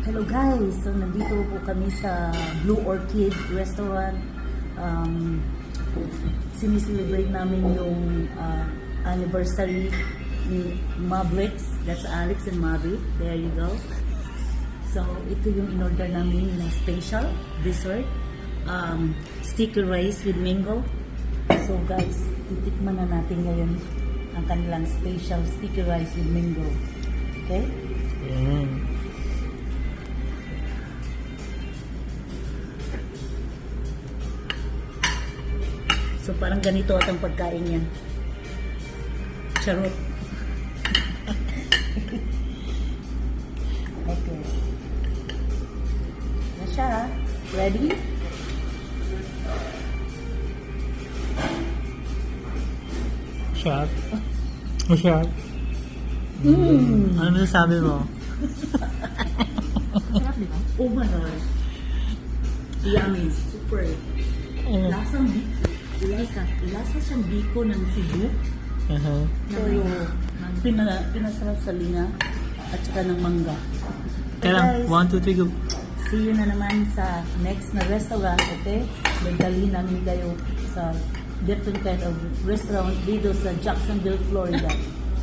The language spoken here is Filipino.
Hello guys! So nandito po kami sa Blue Orchid Restaurant. Sinicelebrate namin yung anniversary ni Mavericks. That's Alex and Maverick. There you go. So ito yung in-order namin na special dessert. Sticky rice with mango. So guys, titikman na natin ngayon ang kanilang special sticky rice with mango. Okay? So parang ganito at ang pagkain niya. Charot. Okay. Na siya. Ready? Chef? Chef? Ano masasabi mo? Sarap diba? Oh my God. Yummy. Super. Lasa siyang biko ng Cebu. So, pinasarap sa linga at saka ng mangga. Kaya lang, 1, 2, 3, go. See you na naman sa next na restaurant, okay? Magdalhin namin kayo sa different kind of restaurant dito sa Jacksonville, Florida.